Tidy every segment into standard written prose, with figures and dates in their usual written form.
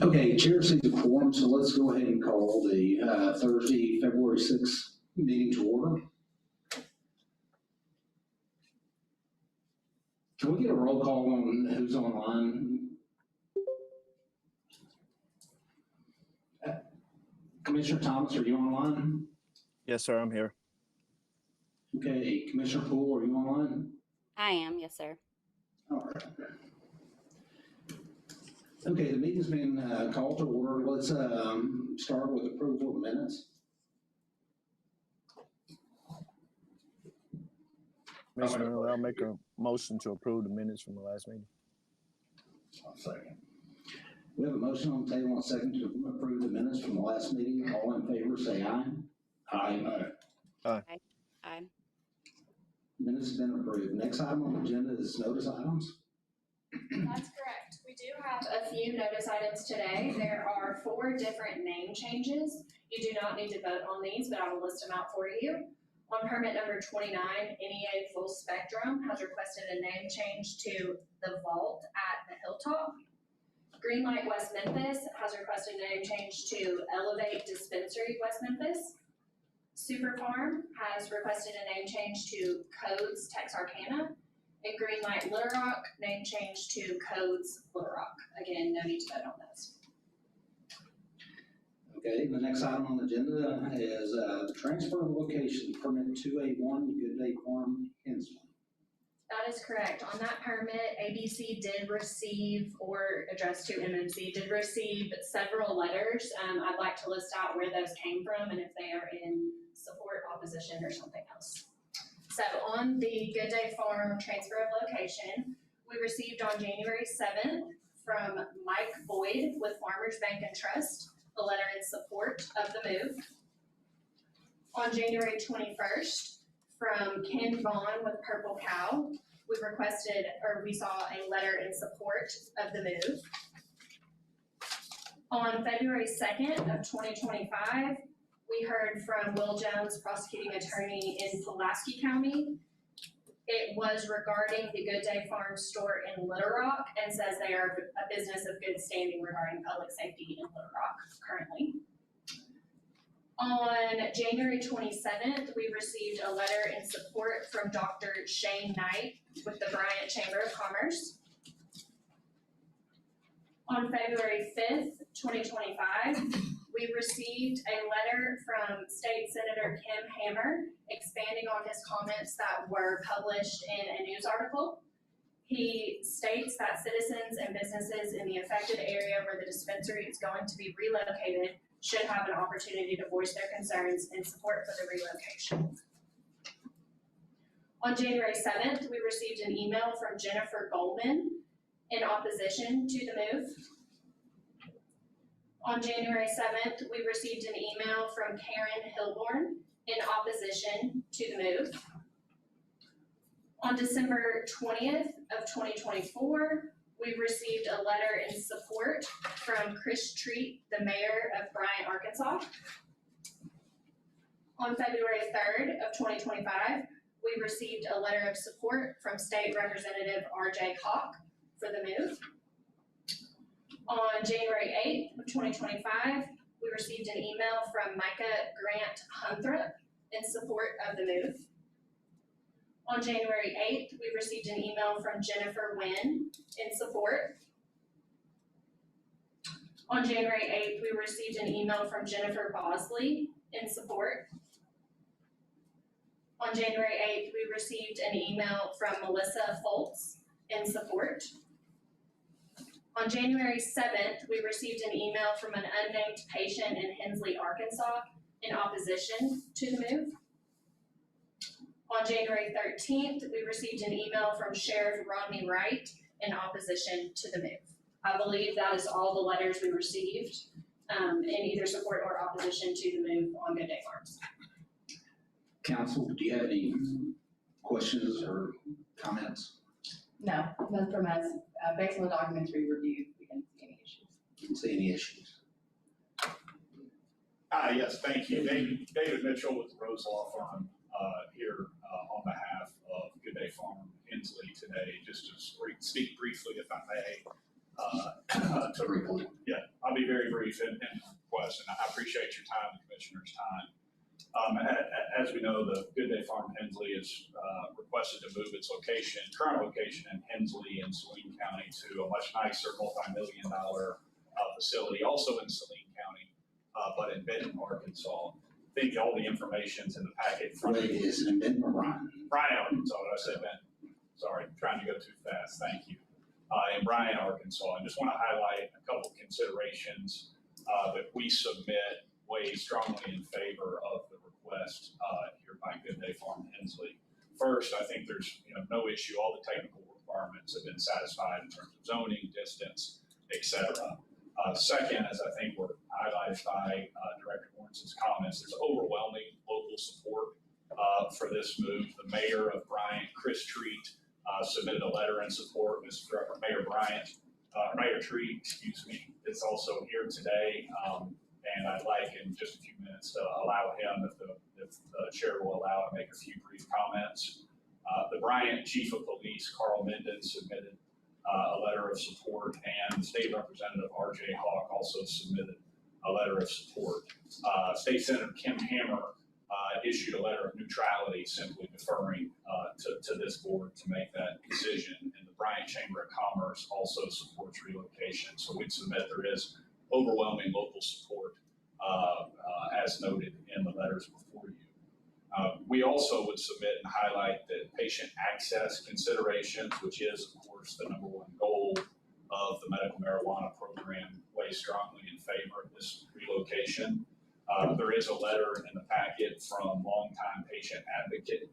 Okay, Chair sees a quorum, so let's go ahead and call the Thursday, February 6th meeting to order. Can we get a roll call on who's online? Commissioner Thomas, are you online? Yes, sir, I'm here. Okay, Commissioner Poole, are you online? I am, yes, sir. All right. Okay, the meeting's been called to order. Let's start with approval of minutes. Commissioner, I'll make a motion to approve the minutes from the last meeting. I'll second. We have a motion on the table and a second to approve the minutes from the last meeting. All in favor, say aye. Aye. Aye. Aye. Minutes have been approved. Next item on the agenda is notice items. That's correct. We do have a few notice items today. There are 4 different name changes. You do not need to vote on these, but I will list them out for you. On permit number 29, NEA Full Spectrum has requested a name change to The Vault at the Hilltop. Greenlight West Memphis has requested a name change to Elevate Dispensary West Memphis. Super Farm has requested a name change to Codes Texarkana. And Greenlight Little Rock, name change to Codes Little Rock. Again, no need to vote on those. Okay, the next item on the agenda is the transfer of location, permit 2A1, Good Day Farm, Hensley. That is correct. On that permit, ABC did receive, or addressed to MMC, did receive several letters. I'd like to list out where those came from and if they are in support, opposition, or something else. So on the Good Day Farm transfer of location, we received on January 7th from Mike Boyd with Farmers Bank and Trust, a letter in support of the move. On January 21st, from Ken Vaughn with Purple Cow, we saw a letter in support of the move. On February 2nd of 2025, we heard from Will Jones, prosecuting attorney in Pulaski County. It was regarding the Good Day Farm store in Little Rock and says they are a business of good standing regarding public safety in Little Rock currently. On January 27th, we received a letter in support from Dr. Shane Knight with the Bryant Chamber of Commerce. On February 5th, 2025, we received a letter from State Senator Kim Hammer expanding on his comments that were published in a news article. He states that citizens and businesses in the affected area where the dispensary is going to be relocated should have an opportunity to voice their concerns in support for the relocation. On January 7th, we received an email from Jennifer Goldman in opposition to the move. On January 7th, we received an email from Karen Hilborn in opposition to the move. On December 20th of 2024, we received a letter in support from Chris Treat, the mayor of Bryant, Arkansas. On February 3rd of 2025, we received a letter of support from State Representative R.J. Hawk for the move. On January 8th of 2025, we received an email from Micah Grant Hunthrop in support of the move. On January 8th, we received an email from Jennifer Wynn in support. On January 8th, we received an email from Jennifer Bosley in support. On January 8th, we received an email from Melissa Foltz in support. On January 7th, we received an email from an unnamed patient in Hensley, Arkansas in opposition to the move. On January 13th, we received an email from Sheriff Rodney Wright in opposition to the move. I believe that is all the letters we received in either support or opposition to the move on Good Day Farms. Council, do you have any questions or comments? No, none from us. Based on the documents we reviewed, we didn't see any issues. Didn't see any issues. Yes, thank you. David Mitchell with the Rose Law Firm here on behalf of Good Day Farm Hensley today, just to speak briefly, if I may, brief in request, and I appreciate your time, the commissioner's time. As we know, the Good Day Farm Hensley is requested to move its current location in Hensley in Saline County to a much nicer multi-million-dollar facility, also in Saline County, but in Benton, Arkansas. I think all the information's in the packet from Wait, is it in Benton or Bryan? Bryan, Arkansas. Did I say Benton? Sorry, trying to go too fast. Thank you. In Bryan, Arkansas. I just want to highlight a couple considerations that we submit weigh strongly in favor of the request here by Good Day Farm Hensley. First, I think there's no issue. All the technical requirements have been satisfied in terms of zoning, distance, etc. Second, as I think were highlighted by Director Lawrence's comments, there's overwhelming local support for this move. The mayor of Bryant, Chris Treat, submitted a letter in support. Mayor Treat, excuse me, is also here today. And I'd like in just a few minutes to allow him, if the chair will allow, to make a few brief comments. The Bryant Chief of Police, Carl Minden, submitted a letter of support, and State Representative R.J. Hawk also submitted a letter of support. State Senator Kim Hammer issued a letter of neutrality, simply deferring to this board to make that decision. And the Bryant Chamber of Commerce also supports relocation. So we'd submit there is overwhelming local support as noted in the letters before you. We also would submit and highlight that patient access considerations, which is of course the number one goal of the medical marijuana program, weigh strongly in favor of this relocation. There is a letter in the packet from longtime patient advocate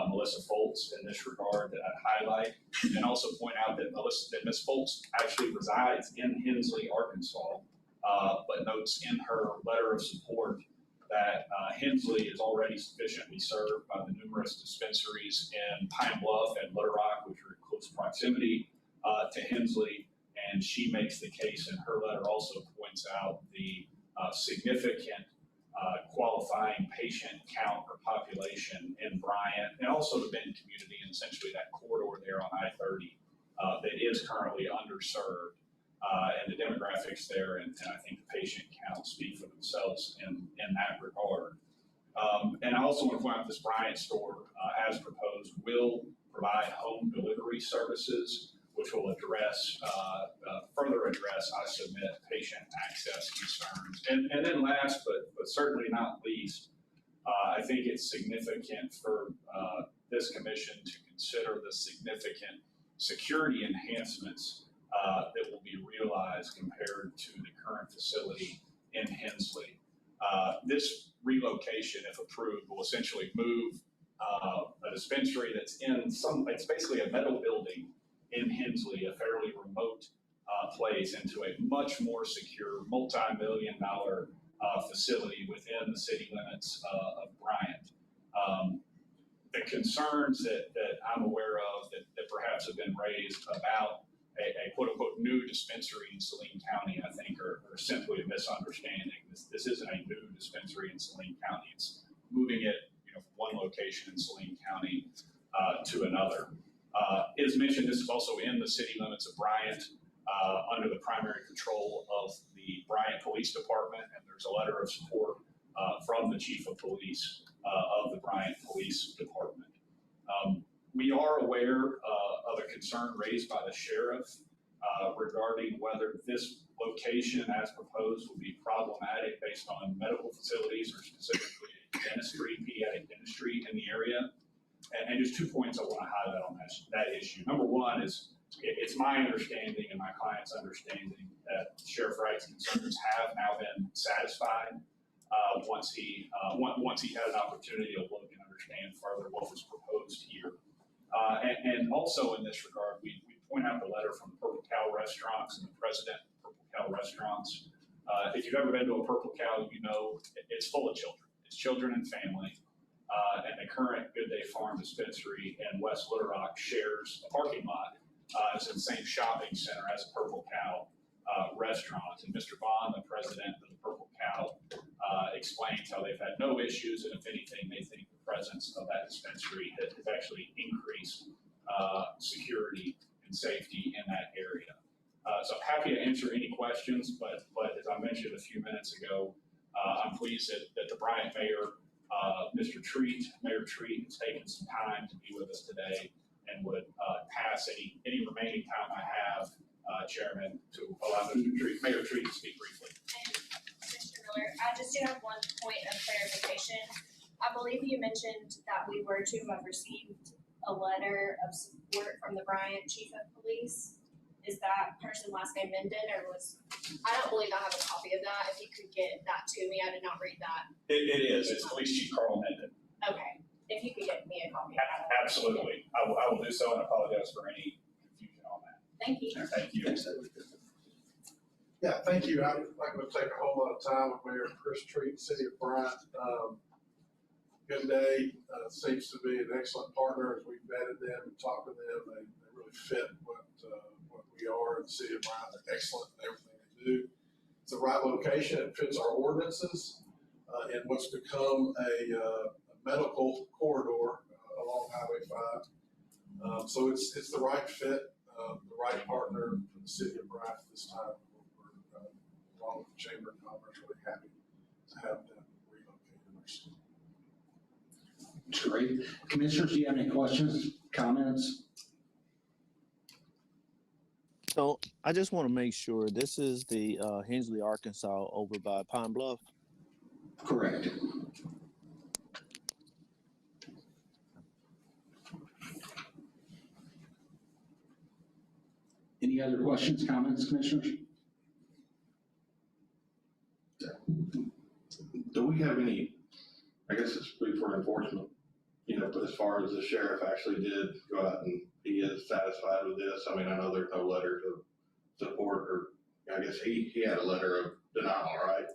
Melissa Foltz in this regard that I'd highlight, and also point out that Ms. Foltz actually resides in Hensley, Arkansas, but notes in her letter of support that Hensley is already sufficiently served by the numerous dispensaries in Pine Bluff and Little Rock, which are in close proximity to Hensley, and she makes the case in her letter, also points out the significant qualifying patient count or population in Bryant, and also the Benton community, and essentially that corridor there on I-30 that is currently underserved, and the demographics there, and I think the patient counts speak for themselves in that regard. And I also want to point out this Bryant store, as proposed, will provide home delivery services, which will further address, I submit, patient access concerns. And then last, but certainly not least, I think it's significant for this commission to consider the significant security enhancements that will be realized compared to the current facility in Hensley. This relocation, if approved, will essentially move a dispensary that's it's basically a metal building in Hensley, a fairly remote place, into a much more secure, multi-million-dollar facility within the city limits of Bryant. The concerns that I'm aware of that perhaps have been raised about a quote-unquote new dispensary in Saline County, I think are simply a misunderstanding. This isn't a new dispensary in Saline County. It's moving it from one location in Saline County to another. As mentioned, this is also in the city limits of Bryant, under the primary control of the Bryant Police Department, and there's a letter of support from the Chief of Police of the Bryant Police Department. We are aware of a concern raised by the sheriff regarding whether this location as proposed will be problematic based on medical facilities or specifically dentistry, pediatric dentistry in the area. And just 2 points I want to highlight on that issue. Number one is it's my understanding and my client's understanding that Sheriff Wright's concerns have now been satisfied once he had an opportunity to look and understand further what was proposed here. And also in this regard, we point out the letter from Purple Cow Restaurants and the president of Purple Cow Restaurants. If you've ever been to a Purple Cow, you know it's full of children. It's children and family. And the current Good Day Farm dispensary in West Little Rock shares a parking lot. It's in the same shopping center as a Purple Cow restaurant. And Mr. Vaughn, the president of the Purple Cow, explains how they've had no issues, and if anything, they think the presence of that dispensary has actually increased security and safety in that area. So I'm happy to answer any questions, but as I mentioned a few minutes ago, I'm pleased that the Bryant mayor, Mayor Treat, has taken some time to be with us today and would pass any remaining time I have, Chairman, to allow Mayor Treat to speak briefly. And Mr. Miller, I just do have one point of clarification. I believe you mentioned that we were to have received a letter of support from the Bryant Chief of Police. Is that person last name Menden or I don't believe I have a copy of that. If you could get that to me, I did not read that. It is, it's Police Chief Carl Menden. Okay, if you could get me a copy of that. Absolutely, I will do so and apologize for any confusion on that. Thank you. Thank you. Yeah, thank you. I'm not gonna take a whole lot of time with Mayor Chris Treat, City of Bryant. Good day, seems to be an excellent partner as we've vetted them and talked to them. They really fit what we are in the City of Bryant. They're excellent in everything they do. It's the right location. It fits our ordinances in what's become a medical corridor along Highway 5. So it's the right fit, the right partner for the City of Bryant at this time. We're along with the Chamber of Commerce, really happy to have them relocated in our city. That's great. Commissioners, do you have any questions, comments? So I just want to make sure this is the Hensley, Arkansas, over by Pine Bluff. Correct. Any other questions, comments, commissioners? Do we have any, I guess it's for enforcement, but as far as the sheriff actually did go out and he is satisfied with this? I mean, I know there's no letter of support, or I guess he had a letter of denial, right?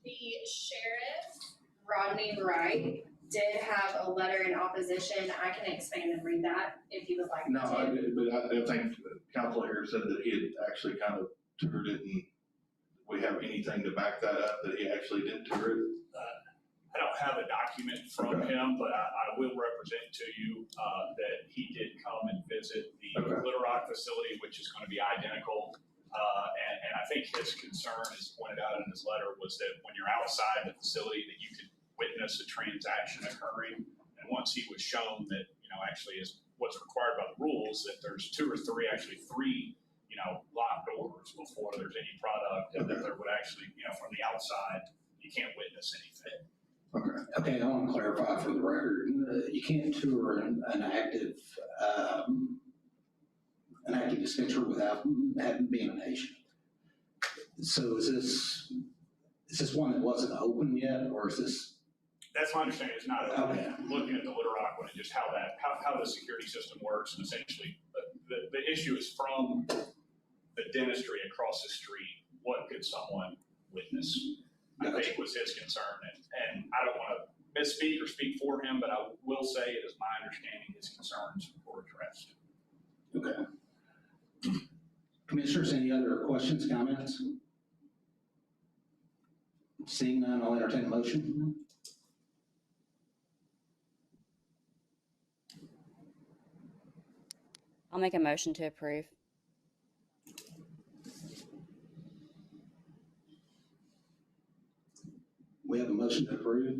The sheriff, Rodney Wright, did have a letter in opposition. I can expand and read that if you would like me No, to. but I think the council here said that he had actually kind of toured it, and we have anything to back that up, that he actually did tour it? I don't have a document from Okay. him, but I will represent to you that he did come and visit the Okay. Little Rock facility, which is going to be identical. And I think his concern, as pointed out in his letter, was that when you're outside the facility, that you could witness a transaction occurring. And once he was shown that, actually is what's required by the rules, that there's actually three, locked doors before there's any product, and that there would actually, from the outside, you can't witness anything. Okay, I want to clarify for the record, you can't tour an active dispensary without having been a patient. So is this one that wasn't open yet, or is this? That's my understanding, it's not open. Okay. Looking at the Little Rock one and just how the security system works, and essentially, the issue is from the dentistry across the street, what could someone witness? I think was his concern, and I don't want to misspeak or speak for him, but I will say it is my understanding his concerns were addressed. Okay. Commissioners, any other questions, comments? Seeing none, I'll entertain a motion. I'll make a motion to approve. We have a motion to approve.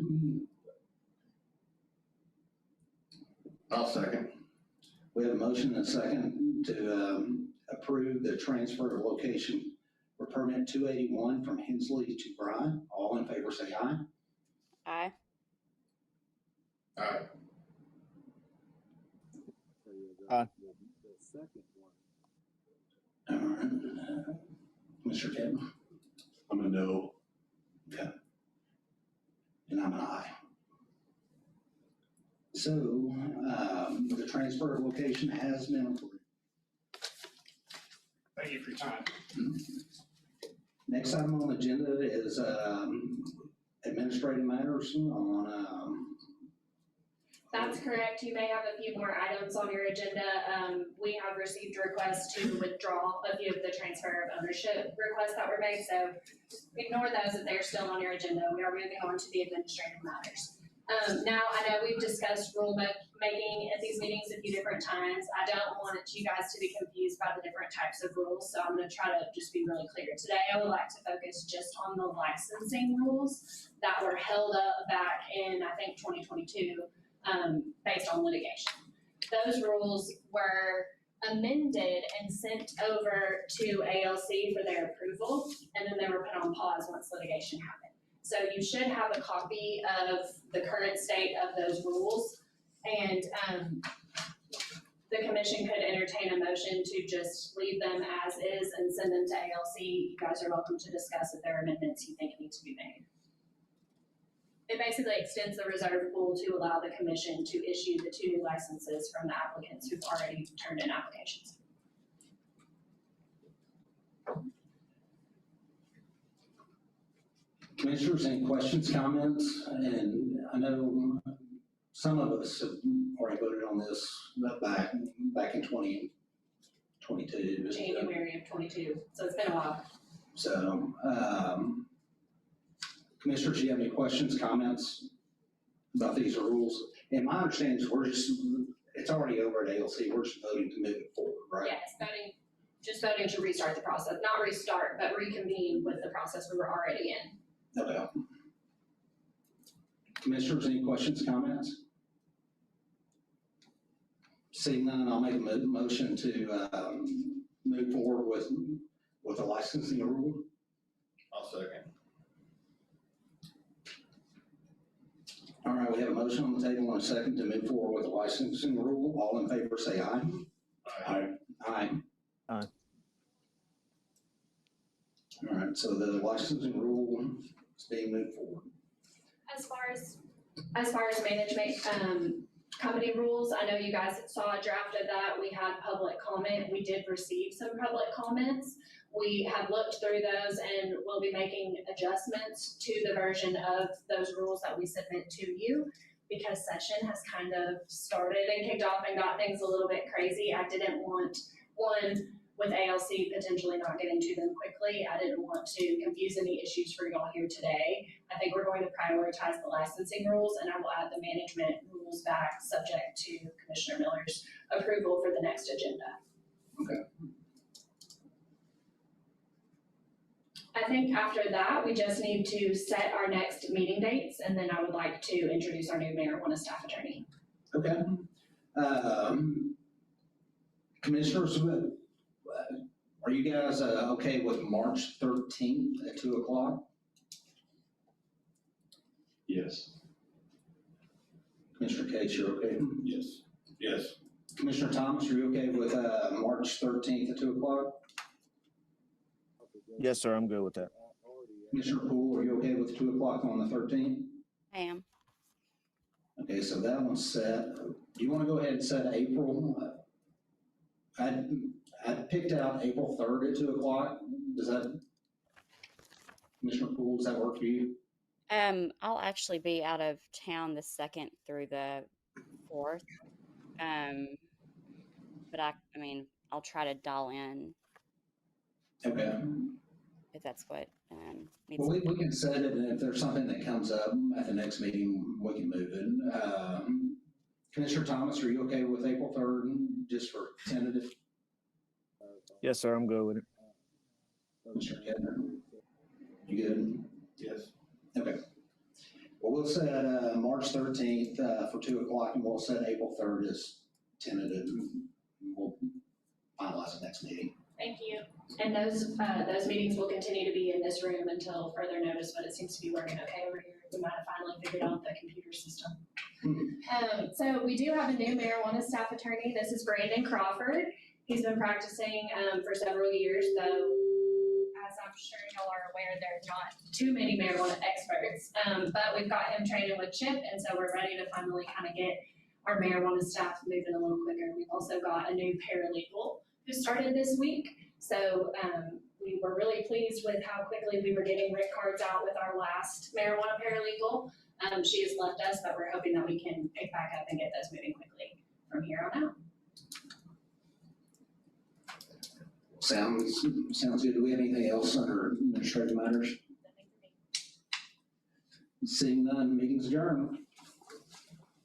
I'll second. We have a motion and a second to approve the transfer of location for permit 281 from Hensley to Bryant. All in favor say aye. Aye. All right. Aye. All right. Mr. Kevin? I'm a no. Okay. And I'm an aye. So, the transfer of location has been approved. Thank you for your time. Next item on the agenda is administrative matters on. That's correct. You may have a few more items on your agenda. We have received requests to withdraw a few of the transfer of ownership requests that were made, so ignore those if they're still on your agenda. We are moving on to the administrative matters. Now, I know we've discussed making at these meetings a few different times. I don't want you guys to be confused by the different types of rules, so I'm gonna try to just be really clear. Today, I would like to focus just on the licensing rules that were held up back in, I think, 2022, based on litigation. Those rules were amended and sent over to ALC for their approval, and then they were put on pause once litigation happened. So you should have a copy of the current state of those rules, and the commission could entertain a motion to just leave them as is and send them to ALC. You guys are welcome to discuss if there are amendments you think need to be made. It basically extends the reserve pool to allow the commission to issue the 2 new licenses from the applicants who've already turned in applications. Commissioners, any questions, comments? And I know some of us have already voted on this back in 2022. January of 22, so it's been a while. So, Commissioners, do you have any questions, comments about these rules? And my understanding is it's already over at ALC, we're just voting to move it forward, right? Yes, just voting to restart the process, not restart, but reconvene with the process we were already in. Okay. Commissioners, any questions, comments? Seeing none, I'll make a motion to move forward with the licensing rule. I'll second. All right, we have a motion on the table and a second to move forward with the licensing rule. All in favor, say aye. Aye. Aye. Aye. All right, so the licensing rule is being moved forward. As far as management, company rules, I know you guys saw a draft of that. We had public comment. We did receive some public comments. We have looked through those and we'll be making adjustments to the version of those rules that we submit to you, because session has kind of started and kicked off and got things a little bit crazy. I didn't want, with ALC potentially not getting to them quickly, I didn't want to confuse any issues for y'all here today. I think we're going to prioritize the licensing rules, and I will add the management rules back, subject to Commissioner Miller's approval for the next agenda. Okay. I think after that, we just need to set our next meeting dates, and then I would like to introduce our new marijuana staff attorney. Okay. Commissioners, are you guys okay with March 13th at 2 o'clock? Yes. Commissioner Case, you're okay? Yes. Yes. Commissioner Thomas, are you okay with March 13th at 2 o'clock? Yes, sir, I'm good with that. Commissioner Poole, are you okay with 2 o'clock on the 13th? I am. Okay, so that one's set. Do you want to go ahead and set April? I picked out April 3rd at 2 o'clock. Does that, Commissioner Poole, does that work for you? I'll actually be out of town the 2nd through the 4th. But I mean, I'll try to dial in Okay. if that's what needs. Well, we can set it, and if there's something that comes up at the next meeting, we can move it. Commissioner Thomas, are you okay with April 3rd, just for tentative? Yes, sir, I'm good with it. Commissioner Kettner? You good? Yes. Okay. Well, we'll set March 13th for 2 o'clock, and we'll set April 3rd as tentative. We'll finalize the next meeting. Thank you. And those meetings will continue to be in this room until further notice, but it seems to be working okay over here. We might have finally figured out the computer system. So we do have a new marijuana staff attorney. This is Brandon Crawford. He's been practicing for several years, though, as I'm sure y'all are aware, there are not too many marijuana experts. But we've got him training with Chip, and so we're ready to finally kind of get our marijuana staff moving a little quicker. We've also got a new paralegal who started this week. So we were really pleased with how quickly we were getting writ cards out with our last marijuana paralegal. She has left us, but we're hoping that we can pick back up and get those moving quickly from here on out. Sounds good. Do we have anything else under administrative matters? Nothing for me. Seeing none, meeting's adjourned.